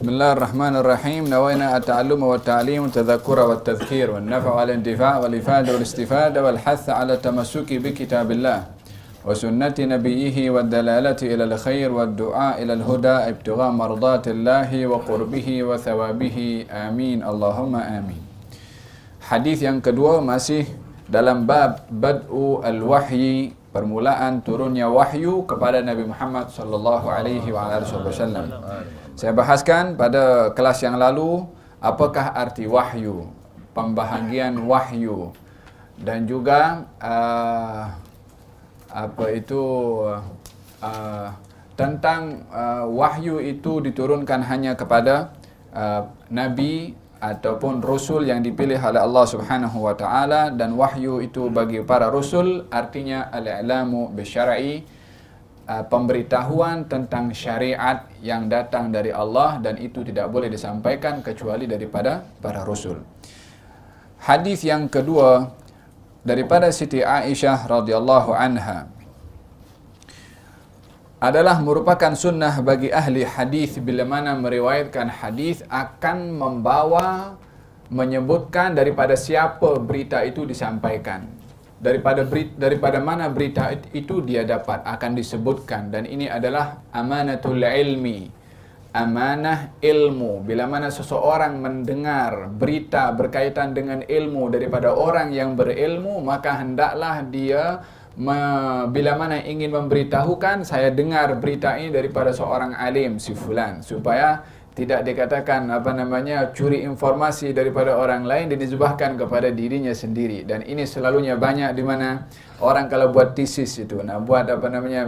Bismillahirrahmanirrahim. Nawaina at-ta'allum wa at-ta'lim wa tadhakkura wa at-tadhkir wa an-naf' wa al-intifa' wal ifada wal istifada wal hath 'ala tamassuki bi kitabillah wa sunnati nabiyhi wa dalalati ila al-khair wa ad-du'a ila al-huda ibtigha' mardatillahi wa qurbihi wa thawabihi. Amin. Allahumma amin. Hadis yang kedua masih dalam bab bad'u al-wahyi, permulaan turunnya wahyu kepada Nabi Muhammad sallallahu alaihi wasallam. Saya bahaskan pada kelas yang lalu apakah arti wahyu, pembahagian wahyu, dan juga tentang wahyu itu diturunkan hanya kepada nabi ataupun rasul yang dipilih oleh Allah Subhanahu wa taala, dan wahyu itu bagi para rasul artinya al-i'lamu bisyar'i, pemberitahuan tentang syariat yang datang dari Allah, dan itu tidak boleh disampaikan kecuali daripada para rasul. Hadis yang kedua daripada Siti Aisyah radhiyallahu anha adalah merupakan sunnah bagi ahli hadis bila mana meriwayatkan hadis akan menyebutkan daripada siapa berita itu disampaikan, daripada mana berita itu dia dapat, akan disebutkan. Dan ini adalah amanatul ilmi, amanah ilmu. Bila mana seseorang mendengar berita berkaitan dengan ilmu daripada orang yang berilmu, maka hendaklah dia bila mana ingin memberitahukan, saya dengar berita ini daripada seorang alim si fulan, supaya tidak dikatakan curi informasi daripada orang lain dan disebabkan kepada dirinya sendiri. Dan ini selalunya banyak di mana orang kalau buat tesis itu, nak buat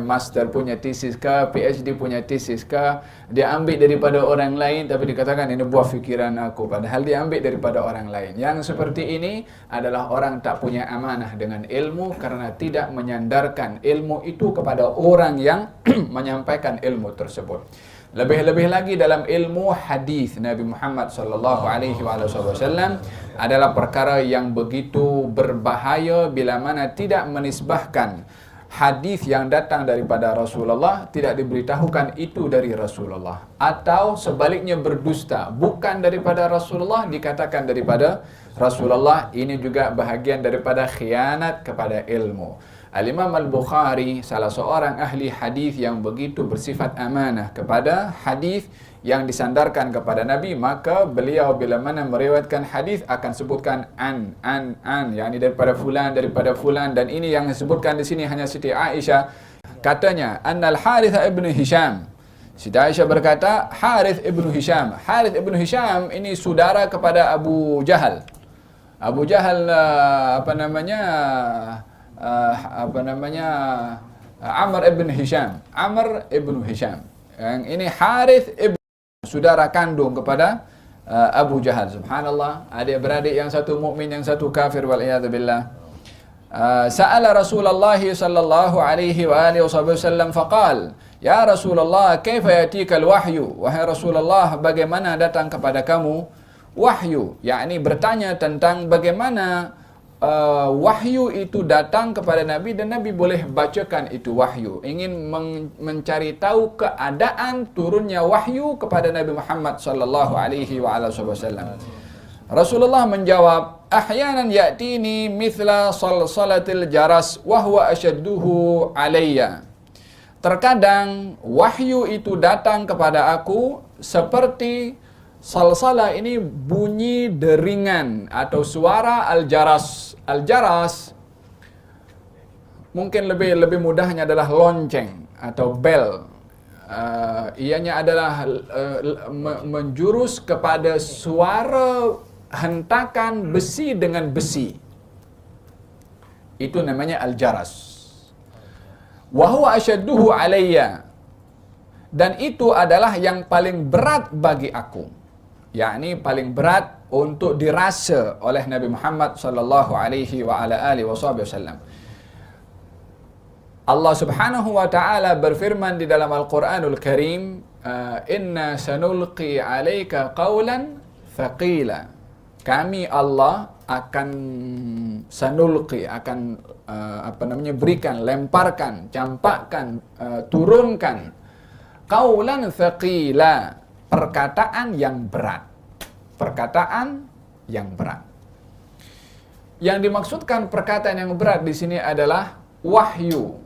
master punya tesis ke, PhD punya tesis ke, dia ambil daripada orang lain tapi dikatakan ini buah fikiran aku, padahal dia ambil daripada orang lain. Yang seperti ini adalah orang tak punya amanah dengan ilmu karena tidak menyandarkan ilmu itu kepada orang yang menyampaikan ilmu tersebut. Lebih-lebih lagi dalam ilmu hadis Nabi Muhammad sallallahu alaihi wasallam adalah perkara yang begitu berbahaya bila mana tidak menisbahkan hadis yang datang daripada Rasulullah, tidak diberitahukan itu dari Rasulullah, atau sebaliknya berdusta, bukan daripada Rasulullah dikatakan daripada Rasulullah. Ini juga bahagian daripada khianat kepada ilmu. Al-Imam Al-Bukhari, salah seorang ahli hadis yang begitu bersifat amanah kepada hadis yang disandarkan kepada Nabi, maka beliau bila mana meriwayatkan hadis akan sebutkan an, yakni daripada fulan, dan ini yang disebutkan di sini hanya Siti Aisyah. Katanya Annal Harith ibn Hisham, Siti Aisyah berkata Harith ibn Hisham. Harith ibn Hisham ini saudara kepada Abu Jahal. Abu Jahal Amr ibn Hisham. Yang ini Harith ibn, saudara kandung kepada Abu Jahal. Subhanallah, adik-beradik, yang satu mukmin, yang satu kafir, wal iyad billah. Sa'ala Rasulullah sallallahu alaihi wa alihi wasallam faqal, ya Rasulullah, kaifa yatika al-wahyu? Wahai Rasulullah, bagaimana datang kepada kamu wahyu? Yakni bertanya tentang bagaimana wahyu itu datang kepada Nabi dan Nabi boleh bacakan itu wahyu. Ingin mencari tahu keadaan turunnya wahyu kepada Nabi Muhammad sallallahu alaihi wasallam. Rasulullah menjawab, ahyanan ya'tini mithla salsalatil jaras wa huwa ashadduhu alayya. Terkadang wahyu itu datang kepada aku seperti salsalah, ini bunyi deringan atau suara al-jaras. Al-jaras mungkin lebih mudahnya adalah lonceng atau bel. Ianya adalah menjurus kepada suara hentakan besi dengan besi. Itu namanya al-jaras. Wa huwa ashadduhu alayya. Dan itu adalah yang paling berat bagi aku, yakni paling berat untuk dirasa oleh Nabi Muhammad sallallahu alaihi wa ala alihi wasallam. Allah Subhanahu wa taala berfirman di dalam Al-Qur'anul Karim, inna sanulqi 'alaika qawlan thaqila. Kami Allah akan berikan, lemparkan, campakkan, turunkan qawlan thaqila, perkataan yang berat. Perkataan yang berat. Yang dimaksudkan perkataan yang berat di sini adalah wahyu.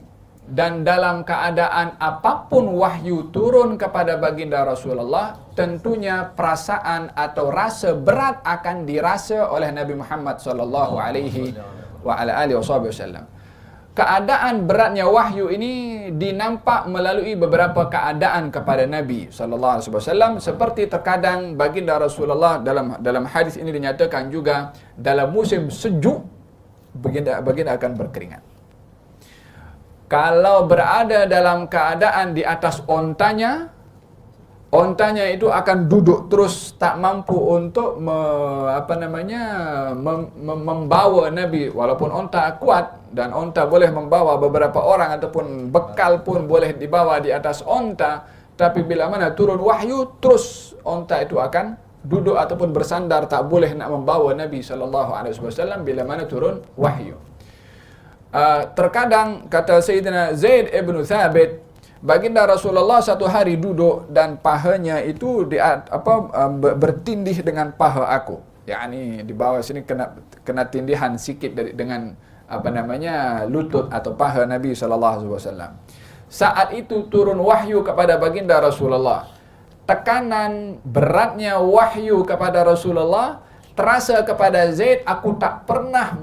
Dan dalam keadaan apapun wahyu turun kepada baginda Rasulullah, tentunya perasaan atau rasa berat akan dirasa oleh Nabi Muhammad sallallahu alaihi wasallam. Keadaan beratnya wahyu ini dinampak melalui beberapa keadaan kepada Nabi sallallahu alaihi wasallam, seperti terkadang baginda Rasulullah dalam hadis ini dinyatakan juga dalam musim sejuk baginda akan berkeringat. Kalau berada dalam keadaan di atas ontanya itu akan duduk terus, tak mampu untuk membawa Nabi. Walaupun onta kuat dan onta boleh membawa beberapa orang ataupun bekal pun boleh dibawa di atas onta, tapi bila mana turun wahyu, terus onta itu akan duduk ataupun bersandar, tak boleh nak membawa Nabi SAW bila mana turun wahyu. Terkadang kata Sayyidina Zaid ibn Thabit, baginda Rasulullah satu hari duduk dan pahanya itu bertindih dengan paha aku. yakni di bawah sini kena tindihan sikit dengan lutut atau paha Nabi SAW. Saat itu turun wahyu kepada baginda Rasulullah. Tekanan beratnya wahyu kepada Rasulullah terasa kepada Zaid. Aku tak pernah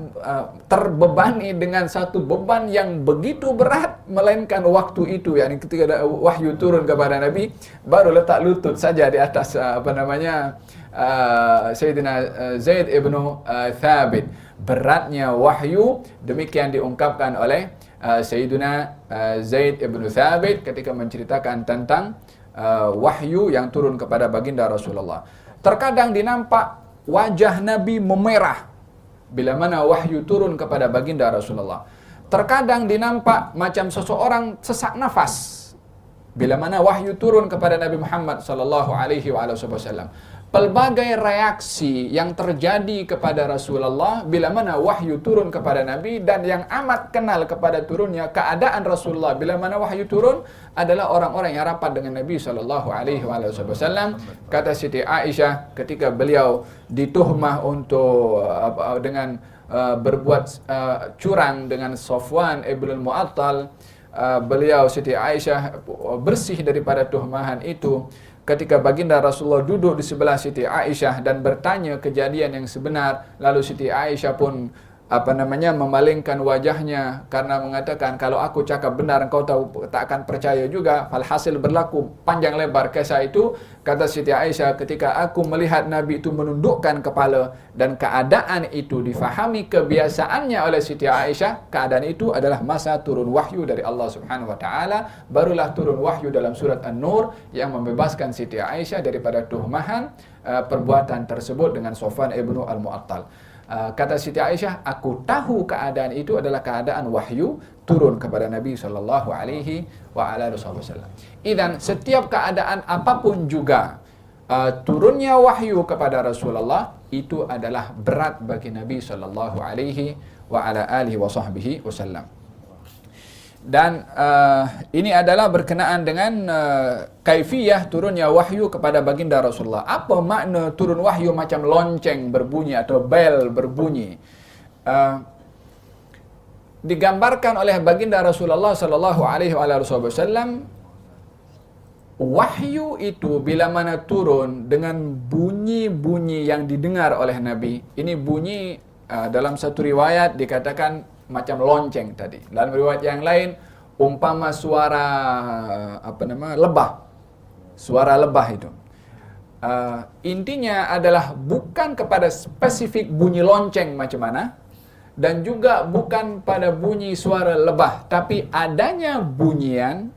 terbebani dengan satu beban yang begitu berat, melainkan waktu itu, yakni ketika ada wahyu turun kepada Nabi, baru letak lutut saja di atas Sayyidina Zaid ibnu Thabit. Beratnya wahyu demikian diungkapkan oleh Sayyidina Zaid ibnu Thabit ketika menceritakan tentang wahyu yang turun kepada baginda Rasulullah. Terkadang dinampak wajah Nabi memerah bila mana wahyu turun kepada baginda Rasulullah. Terkadang dinampak macam seseorang sesak nafas bila mana wahyu turun kepada Nabi Muhammad sallallahu alaihi wasallam. Pelbagai reaksi yang terjadi kepada Rasulullah bila mana wahyu turun kepada Nabi, dan yang amat kenal kepada turunnya keadaan Rasulullah bila mana wahyu turun adalah orang-orang yang rapat dengan Nabi sallallahu alaihi wasallam. Kata Siti Aisyah ketika beliau dituhmah untuk dengan berbuat curang dengan Safwan ibn al-Mu'attal, beliau Siti Aisyah bersih daripada tuhmahan itu. Ketika baginda Rasulullah duduk di sebelah Siti Aisyah dan bertanya kejadian yang sebenar, lalu Siti Aisyah pun memalingkan wajahnya karena mengatakan, kalau aku cakap benar engkau tak akan percaya juga. Alhasil berlaku panjang lebar kisah itu. Kata Siti Aisyah, ketika aku melihat Nabi itu menundukkan kepala dan keadaan itu difahami kebiasaannya oleh Siti Aisyah, keadaan itu adalah masa turun wahyu dari Allah Subhanahu wa taala. Barulah turun wahyu dalam surat An-Nur yang membebaskan Siti Aisyah daripada tuhmahan perbuatan tersebut dengan Safwan ibnu al-Mu'attal. Kata Siti Aisyah, aku tahu keadaan itu adalah keadaan wahyu turun kepada Nabi sallallahu alaihi wasallam. Idzan setiap keadaan apapun juga turunnya wahyu kepada Rasulullah itu adalah berat bagi Nabi sallallahu alaihi wasallam. Dan ini adalah berkenaan dengan kaifiyah turunnya wahyu kepada baginda Rasulullah. Apa makna turun wahyu macam lonceng berbunyi atau bel berbunyi? Digambarkan oleh baginda Rasulullah sallallahu alaihi wasallam, wahyu itu bila mana turun dengan bunyi-bunyi yang didengar oleh Nabi. Ini bunyi dalam satu riwayat dikatakan macam lonceng tadi. Dalam riwayat yang lain umpama suara lebah. Suara lebah itu. Intinya adalah bukan kepada spesifik bunyi lonceng macam mana, dan juga bukan pada bunyi suara lebah, tapi adanya bunyian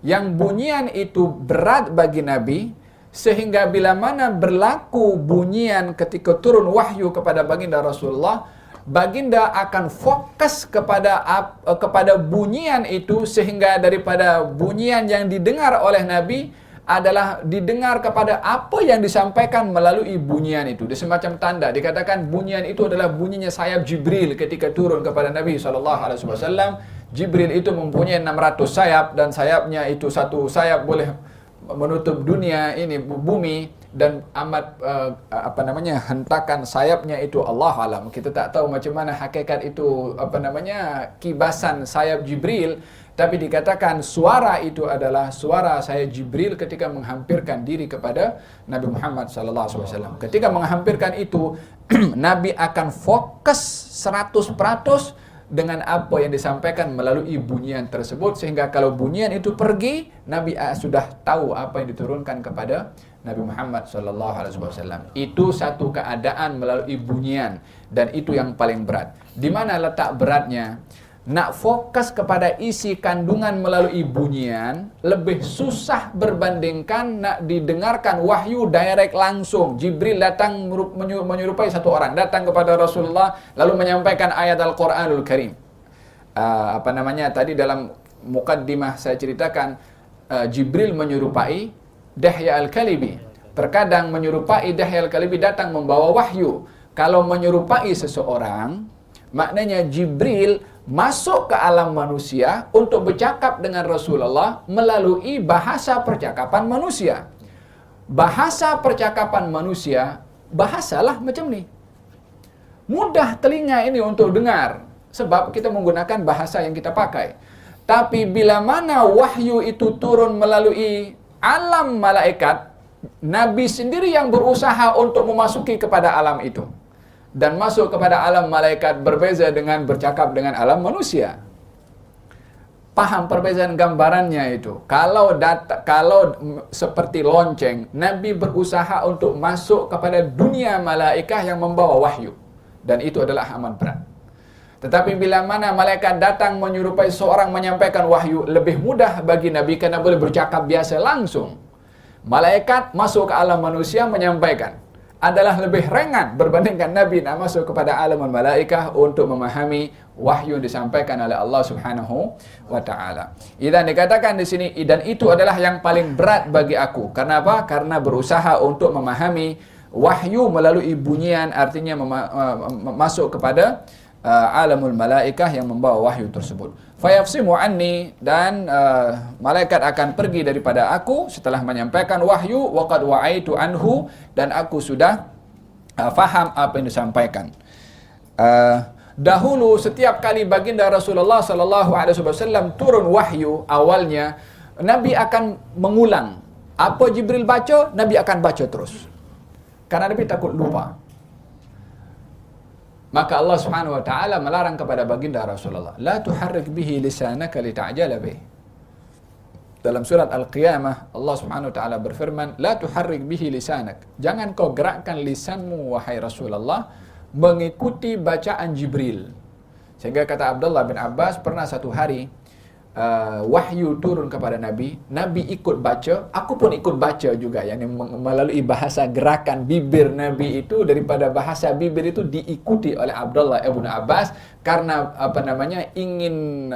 yang bunyian itu berat bagi Nabi, sehingga bila mana berlaku bunyian ketika turun wahyu kepada baginda Rasulullah, baginda akan fokus kepada bunyian itu, sehingga daripada bunyian yang didengar oleh Nabi adalah didengar kepada apa yang disampaikan melalui bunyian itu. Dia semacam tanda. Dikatakan bunyian itu adalah bunyinya sayap Jibril ketika turun kepada Nabi SAW. Jibril itu mempunyai 600 sayap, dan sayapnya itu satu sayap boleh menutup dunia ini, bumi, dan amat hentakan sayapnya itu Allah alam. Kita tak tahu macam mana hakikat itu kibasan sayap Jibril, tapi dikatakan suara itu adalah suara saya Jibril ketika menghampirkan diri kepada Nabi Muhammad sallallahu alaihi wasallam. Ketika menghampirkan itu Nabi akan fokus 100% dengan apa yang disampaikan melalui bunyian tersebut, sehingga kalau bunyian itu pergi, Nabi sudah tahu apa yang diturunkan kepada Nabi Muhammad sallallahu alaihi wasallam. Itu satu keadaan melalui bunyian, dan itu yang paling berat. Di mana letak beratnya? Nak fokus kepada isi kandungan melalui bunyian lebih susah berbandingkan nak didengarkan wahyu direct langsung. Jibril datang menyerupai satu orang, datang kepada Rasulullah lalu menyampaikan ayat Al-Quranul Karim. Tadi dalam mukaddimah saya ceritakan, Jibril menyerupai Dihya Al-Kalibi. Terkadang menyerupai Dihya Al-Kalibi datang membawa wahyu. Kalau menyerupai seseorang, maknanya Jibril masuk ke alam manusia untuk bercakap dengan Rasulullah melalui bahasa percakapan manusia. Bahasa percakapan manusia, bahasalah macam ni. Mudah telinga ini untuk dengar, sebab kita menggunakan bahasa yang kita pakai. Tapi bila mana wahyu itu turun melalui alam malaikat, Nabi sendiri yang berusaha untuk memasuki kepada alam itu. Dan masuk kepada alam malaikat berbeza dengan bercakap dengan alam manusia. Paham perbezaan gambarannya itu? Kalau seperti lonceng, Nabi berusaha untuk masuk kepada dunia malaikat yang membawa wahyu. Dan itu adalah amat berat. Tetapi bila mana malaikat datang menyerupai seorang menyampaikan wahyu, lebih mudah bagi Nabi karena boleh bercakap biasa langsung. Malaikat masuk ke alam manusia menyampaikan adalah lebih ringan berbandingkan Nabi nak masuk kepada alam malaikah untuk memahami wahyu yang disampaikan oleh Allah Subhanahu wa taala. Idzan dikatakan di sini, dan itu adalah yang paling berat bagi aku. Karena apa? Karena berusaha untuk memahami wahyu melalui bunyian, artinya masuk kepada alamul malaikah yang membawa wahyu tersebut. Fayafsimu anni, dan malaikat akan pergi daripada aku setelah menyampaikan wahyu. Waqad wa'aitu anhu, dan aku sudah faham apa yang disampaikan. Dahulu setiap kali baginda Rasulullah sallallahu alaihi wasallam turun wahyu, awalnya Nabi akan mengulang apa Jibril baca, Nabi akan baca terus. Karena Nabi takut lupa. Maka Allah Subhanahu wa taala melarang kepada baginda Rasulullah, la tuharrik bihi lisanaka lita'jala bih. Dalam surat Al-Qiyamah Allah Subhanahu wa taala berfirman, la tuharrik bihi lisanak. Jangan kau gerakkan lisanmu wahai Rasulullah mengikuti bacaan Jibril. Sehingga kata Abdullah bin Abbas, pernah satu hari wahyu turun kepada Nabi, Nabi ikut baca, aku pun ikut baca juga, yakni melalui bahasa gerakan bibir Nabi itu, daripada bahasa bibir itu diikuti oleh Abdullah ibn Abbas karena ingin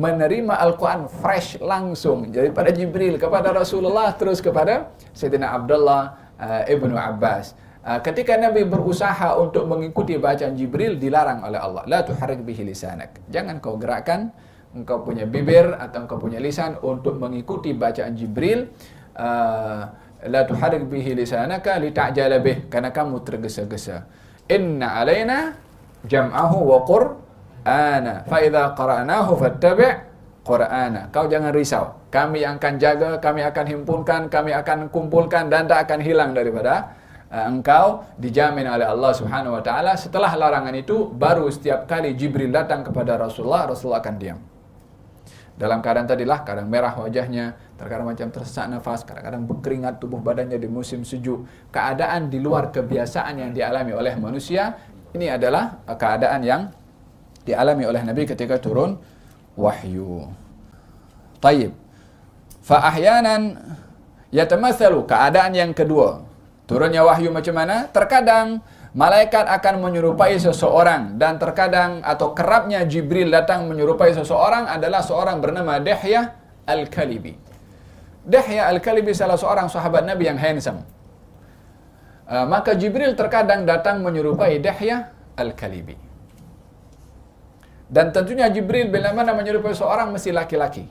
menerima Al-Quran fresh langsung daripada Jibril kepada Rasulullah terus kepada Sayyidina Abdullah ibn Abbas. Ketika Nabi berusaha untuk mengikuti bacaan Jibril, dilarang oleh Allah, la tuharrik bihi lisanak. Jangan kau gerakkan engkau punya bibir atau engkau punya lisan untuk mengikuti bacaan Jibril. La tuharrik bihi lisanaka lita'jala bih, karena kamu tergesa-gesa. Inna alaina jam'ahu wa qur'ana fa idza qara'nahu fattabi' qur'ana. Kau jangan risau, kami akan jaga, kami akan himpunkan, kami akan kumpulkan, dan tak akan hilang daripada engkau, dijamin oleh Allah Subhanahu wa taala. Setelah larangan itu, baru setiap kali Jibril datang kepada Rasulullah, Rasulullah akan diam. Dalam keadaan tadilah, kadang merah wajahnya, terkadang macam tersesak nafas, kadang-kadang berkeringat tubuh badannya di musim sejuk. Keadaan di luar kebiasaan yang dialami oleh manusia. Ini adalah keadaan yang dialami oleh Nabi ketika turun wahyu. Tayyib. Fa ahyanan yatamatsalu, keadaan yang kedua. Turunnya wahyu macam mana? Terkadang malaikat akan menyerupai seseorang, dan terkadang atau kerapnya Jibril datang menyerupai seseorang adalah seorang bernama Dihya Al-Kalibi. Dihya Al-Kalibi salah seorang sahabat Nabi yang handsome. Maka Jibril terkadang datang menyerupai Dihya Al-Kalibi. Dan tentunya Jibril bila mana menyerupai seorang mesti laki-laki.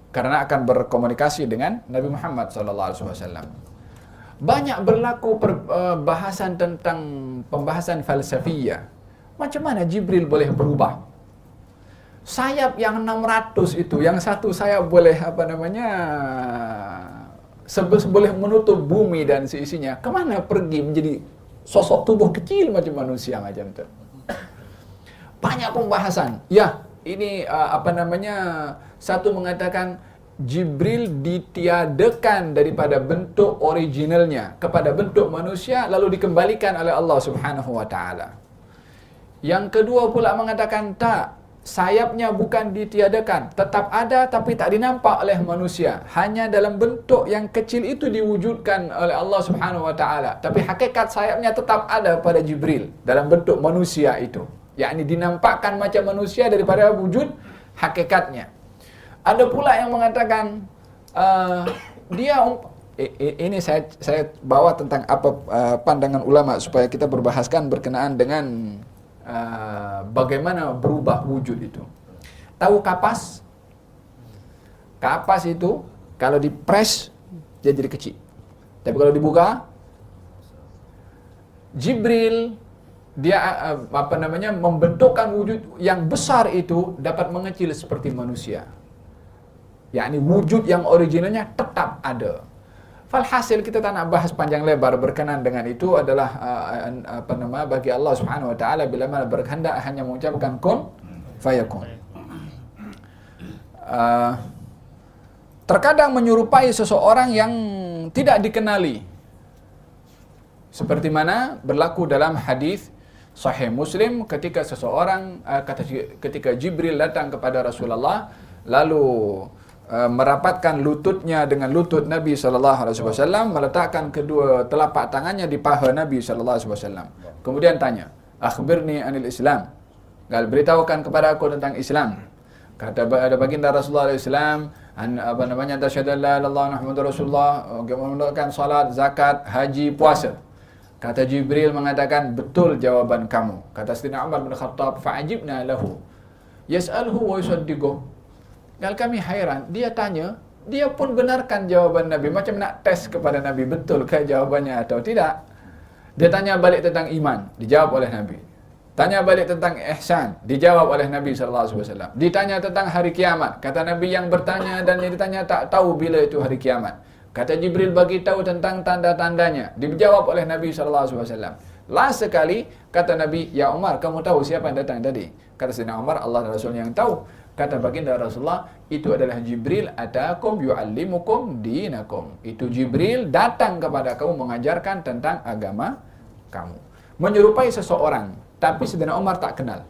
karena akan berkomunikasi dengan Nabi Muhammad SAW. Banyak berlaku bahasan tentang pembahasan falsafiyah. Macam mana Jibril boleh berubah? Sayap yang 600 itu, yang satu sayap boleh boleh menutup bumi dan seisinya. Kemana pergi menjadi sosok tubuh kecil macam manusia macam itu? Banyak pembahasan. Ya, ini satu mengatakan Jibril ditiadakan daripada bentuk originalnya kepada bentuk manusia lalu dikembalikan oleh Allah Subhanahu wa taala. Yang kedua pula mengatakan tak, sayapnya bukan ditiadakan, tetap ada tapi tak dinampak oleh manusia. Hanya dalam bentuk yang kecil itu diwujudkan oleh Allah Subhanahu wa taala, tapi hakikat sayapnya tetap ada pada Jibril dalam bentuk manusia itu. Yakni dinampakkan macam manusia daripada wujud hakikatnya. Ada pula yang mengatakan ini saya bawa tentang apa pandangan ulama supaya kita berbahaskan berkenaan dengan bagaimana berubah wujud itu. Tahu kapas? Kapas itu kalau dipres dia jadi kecil. Tapi kalau dibuka, Jibril dia membentukkan wujud yang besar itu dapat mengecil seperti manusia. Yakni wujud yang originalnya tetap ada. Falhasil kita tak nak bahas panjang lebar berkenaan dengan itu adalah bagi Allah Subhanahu wa taala bila mana berkehendak hanya mengucapkan kun fayakun. Terkadang menyerupai seseorang yang tidak dikenali. Seperti mana berlaku dalam hadis Sahih Muslim ketika seseorang ketika Jibril datang kepada Rasulullah lalu merapatkan lututnya dengan lutut Nabi SAW, meletakkan kedua telapak tangannya di paha Nabi SAW. Kemudian tanya, akhbirni anil Islam. Beritahukan kepada aku tentang Islam. Kata ada baginda Rasulullah SAW, tasyhadu an la ilaha illallah Muhammadur Rasulullah, menunaikan salat, zakat, haji, puasa. Kata Jibril mengatakan, betul jawaban kamu. Kata Sayyidina Umar bin Khattab, fa'ajibna lahu yas'alhu wa yusaddiquh. Kalau kami hairan, dia tanya, dia pun benarkan jawaban Nabi. Macam nak tes kepada Nabi, betul ke jawabannya atau tidak. Dia tanya balik tentang iman, dijawab oleh Nabi. Tanya balik tentang ihsan, dijawab oleh Nabi SAW. Ditanya tentang hari kiamat, kata Nabi yang bertanya dan yang ditanya tak tahu bila itu hari kiamat. Kata Jibril bagi tahu tentang tanda-tandanya, dijawab oleh Nabi SAW. Last sekali, kata Nabi, ya Umar, kamu tahu siapa yang datang tadi? Kata Sayyidina Umar, Allah dan Rasul yang tahu. Kata baginda Rasulullah, itu adalah Jibril atakum yu'allimukum dinakum. Itu Jibril datang kepada kamu mengajarkan tentang agama kamu. Menyerupai seseorang, tapi Sayyidina Umar tak kenal.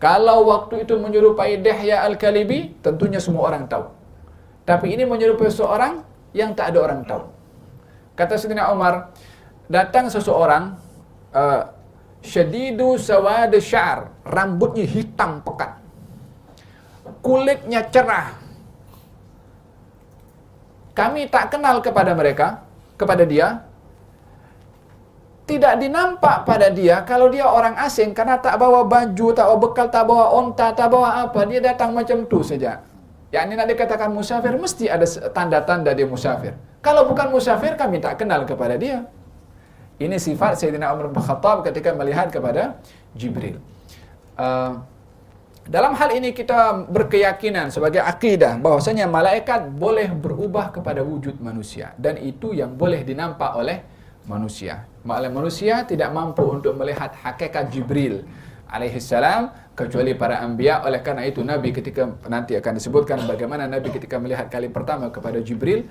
Kalau waktu itu menyerupai Dihya Al-Kalibi, tentunya semua orang tahu. Tapi ini menyerupai seseorang yang tak ada orang tahu. Kata Sayyidina Umar, datang seseorang syadidu sawad syar, rambutnya hitam pekat, kulitnya cerah. Kami tak kenal kepada dia. Tidak dinampak pada dia kalau dia orang asing karena tak bawa baju, tak bawa bekal, tak bawa onta, tak bawa apa. Dia datang macam tu saja. Yang ini nak dikatakan musafir, mesti ada tanda-tanda dia musafir. Kalau bukan musafir, kami tak kenal kepada dia. Ini sifat Sayyidina Umar bin Khattab ketika melihat kepada Jibril. Dalam hal ini kita berkeyakinan sebagai akidah bahwasanya malaikat boleh berubah kepada wujud manusia dan itu yang boleh dinampak oleh manusia. Manusia tidak mampu untuk melihat hakikat Jibril alaihissalam kecuali para anbiya. Oleh karena itu Nabi ketika nanti akan disebutkan bagaimana Nabi ketika melihat kali pertama kepada Jibril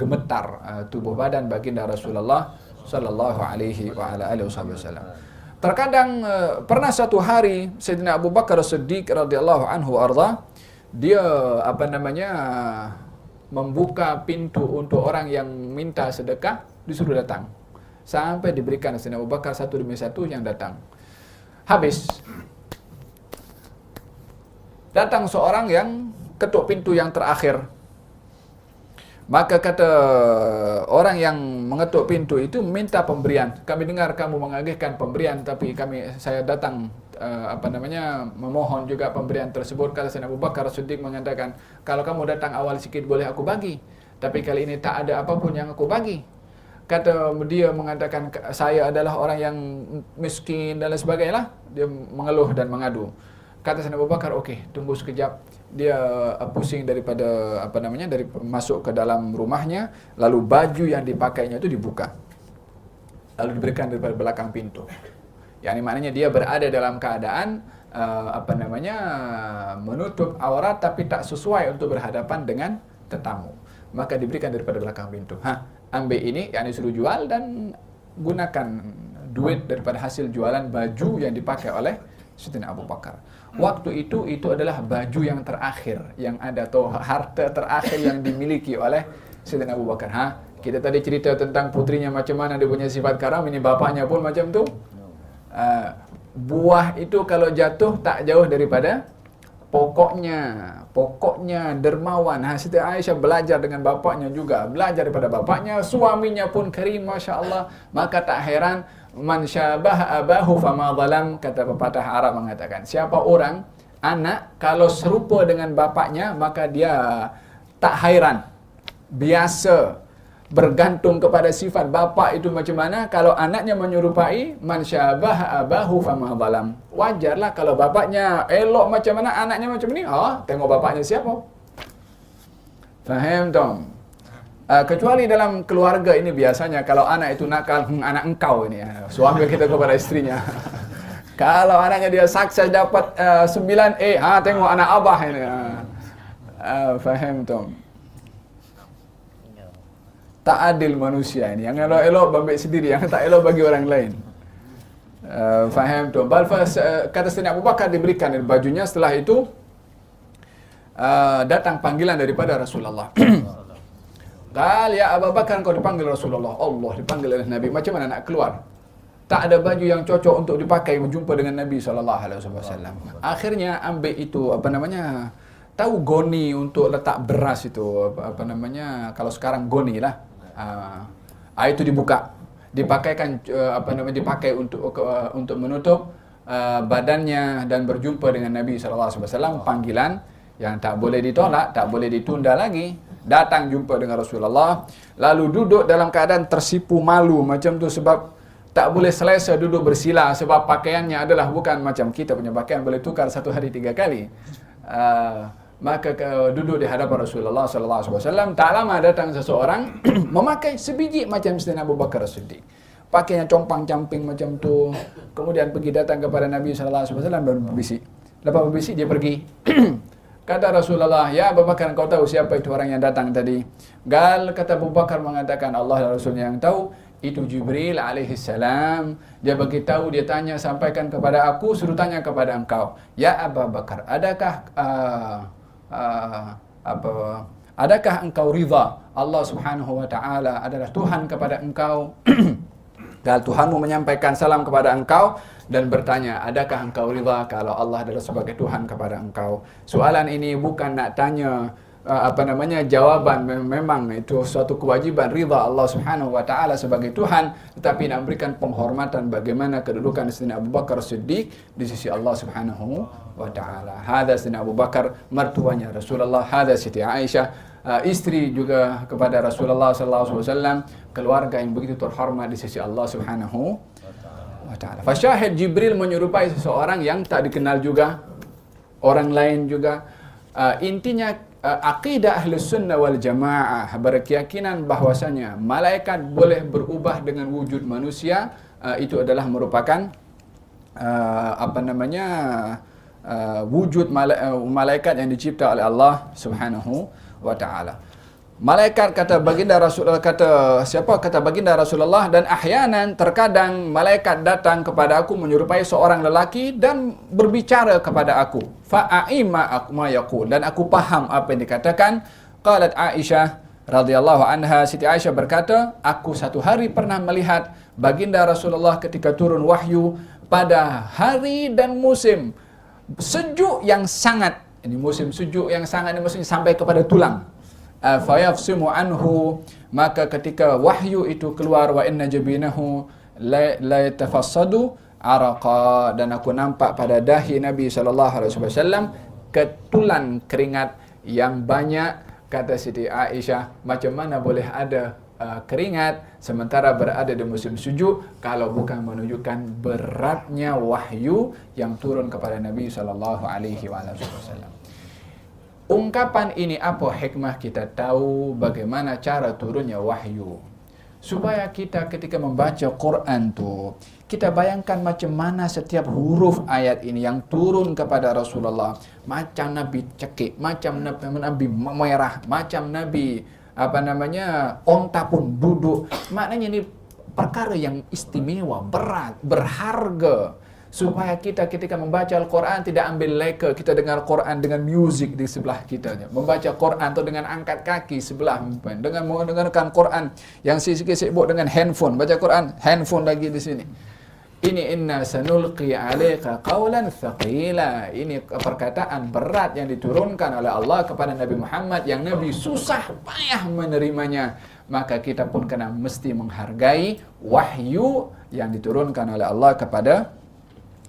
gemetar tubuh badan baginda Rasulullah sallallahu alaihi wasallam. Terkadang pernah satu hari Sayyidina Abu Bakar As-Siddiq radhiyallahu anhu arda, dia membuka pintu untuk orang yang minta sedekah, disuruh datang. Sampai diberikan Sayyidina Abu Bakar satu demi satu yang datang. Habis datang seorang yang ketuk pintu yang terakhir. Maka kata orang yang mengetuk pintu itu minta pemberian. Kami dengar kamu mengagihkan pemberian, tapi saya datang memohon juga pemberian tersebut. Kata Sayyidina Abu Bakar Siddiq mengatakan, kalau kamu datang awal sikit boleh aku bagi, tapi kali ini tak ada apapun yang aku bagi. Kata dia mengatakan, saya adalah orang yang miskin dan lain sebagainya. Dia mengeluh dan mengadu. Kata Sayyidina Abu Bakar, okey, tunggu sekejap. Dia pusing daripada dari masuk ke dalam rumahnya, lalu baju yang dipakainya itu dibuka, lalu diberikan daripada belakang pintu. Yang ini maknanya dia berada dalam keadaan menutup aurat tapi tak sesuai untuk berhadapan dengan tetamu. Maka diberikan daripada belakang pintu. Ambil ini, yang disuruh jual dan gunakan duit daripada hasil jualan baju yang dipakai oleh Sayyidina Abu Bakar. Waktu itu adalah baju yang terakhir yang ada, atau harta terakhir yang dimiliki oleh Sayyidina Abu Bakar. Kita tadi cerita tentang putrinya macam mana dia punya sifat karam, ini bapaknya pun macam tu. Buah itu kalau jatuh tak jauh daripada pokoknya dermawan. Siti Aisyah belajar dengan bapaknya juga, belajar daripada bapaknya, suaminya pun karim, Masya Allah. Maka tak heran, man syabah abahu fama zalam, kata pepatah Arab mengatakan, siapa orang anak kalau serupa dengan bapaknya maka dia tak hairan, biasa bergantung kepada sifat bapa itu macam mana. Kalau anaknya menyerupai, man syabah abahu fama zalam, wajarlah kalau bapaknya elok macam mana, anaknya macam ni, tengok bapaknya siapa. Faham tak? Kecuali dalam keluarga ini biasanya kalau anak itu nakal, anak engkau ini, suami kita kepada istrinya. Kalau anaknya dia sukses dapat 9A, tengok anak abah ini. Faham tak? Tak adil manusia ini. Yang elok-elok bambik sendiri, yang tak elok bagi orang lain. Faham tu. Kata Sayyidina Abu Bakar diberikan bajunya. Setelah itu datang panggilan daripada Rasulullah. Qal ya Abu Bakar, kau dipanggil Rasulullah. Allah dipanggil oleh Nabi. Macam mana nak keluar? Tak ada baju yang cocok untuk dipakai berjumpa dengan Nabi SAW. Akhirnya ambil itu tahu goni untuk letak beras itu, kalau sekarang goni lah. Itu dibuka, dipakaikan dipakai untuk menutup badannya dan berjumpa dengan Nabi SAW. Panggilan yang tak boleh ditolak, tak boleh ditunda lagi. Datang jumpa dengan Rasulullah, lalu duduk dalam keadaan tersipu malu macam tu, sebab tak boleh selesa duduk bersila, sebab pakaiannya adalah bukan macam kita punya pakaian boleh tukar satu hari 3 kali. Maka duduk di hadapan Rasulullah SAW. Tak lama datang seseorang memakai sebiji macam Sayyidina Abu Bakar Siddiq, pakainya compang-camping macam tu. Kemudian pergi datang kepada Nabi SAW dan berbisik. Lepas berbisik dia pergi. Kata Rasulullah, ya Abu Bakar, kau tahu siapa itu orang yang datang tadi? Kata Abu Bakar mengatakan, Allah dan Rasulnya yang tahu. Itu Jibril alaihissalam. Dia beritahu, dia tanya, sampaikan kepada aku, suruh tanya kepada engkau. Ya Abu Bakar, adakah engkau ridha Allah Subhanahu wa taala adalah Tuhan kepada engkau? Dan Tuhanmu menyampaikan salam kepada engkau dan bertanya, adakah engkau ridha kalau Allah adalah sebagai Tuhan kepada engkau? Soalan ini bukan nak tanya jawaban, memang itu suatu kewajiban ridha Allah Subhanahu wa taala sebagai Tuhan, tetapi nak berikan penghormatan bagaimana kedudukan Sayyidina Abu Bakar Siddiq di sisi Allah Subhanahu wa taala. Hadza Sayyidina Abu Bakar, mertuanya Rasulullah. Hadza Siti Aisyah, istri juga kepada Rasulullah sallallahu alaihi wasallam, keluarga yang begitu terhormat di sisi Allah Subhanahu wa taala. Fasyahid, Jibril menyerupai seseorang yang tak dikenal juga, orang lain juga. Intinya akidah Ahlus Sunnah wal Jamaah berkeyakinan bahwasanya malaikat boleh berubah dengan wujud manusia. Itu adalah merupakan wujud malaikat yang dicipta oleh Allah Subhanahu wa taala. Malaikat, kata baginda Rasulullah, kata baginda Rasulullah, dan ahyanan, terkadang malaikat datang kepada aku menyerupai seorang lelaki dan berbicara kepada aku. Fa'aima ma yaqul, dan aku faham apa yang dikatakan. Qalat Aisyah radhiyallahu anha, Siti Aisyah berkata, aku satu hari pernah melihat baginda Rasulullah ketika turun wahyu pada hari dan musim sejuk yang sangat. Ini musim sejuk yang sangat ini maksudnya sampai kepada tulang. fayafsimu anhu, maka ketika wahyu itu keluar, wa inna jabinahu la yatafassadu araqa, dan aku nampak pada dahi Nabi SAW ketulan keringat yang banyak. Kata Siti Aisyah, macam mana boleh ada keringat sementara berada di musim sujud kalau bukan menunjukkan beratnya wahyu yang turun kepada Nabi SAW. Ungkapan ini apa hikmah? Kita tahu bagaimana cara turunnya wahyu, supaya kita ketika membaca Quran tu, kita bayangkan macam mana setiap huruf ayat ini yang turun kepada Rasulullah. Macam Nabi cekik, macam Nabi merah, macam Nabi onta pun duduk. Maknanya ini perkara yang istimewa, berat, berharga. Supaya kita ketika membaca Al-Quran tidak ambil leka, kita dengar Quran dengan music di sebelah kita. Membaca Quran atau dengan angkat kaki sebelah, dengan mendengarkan Quran yang sibuk dengan handphone, baca Quran, handphone lagi di sini. Ini inna sanulqi 'alaika qawlan thaqila. Ini perkataan berat yang diturunkan oleh Allah kepada Nabi Muhammad yang Nabi susah payah menerimanya. Maka kita pun kena mesti menghargai wahyu yang diturunkan oleh Allah kepada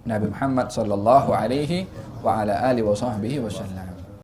Nabi Muhammad sallallahu alaihi wa ala alihi wa sahbihi wasallam.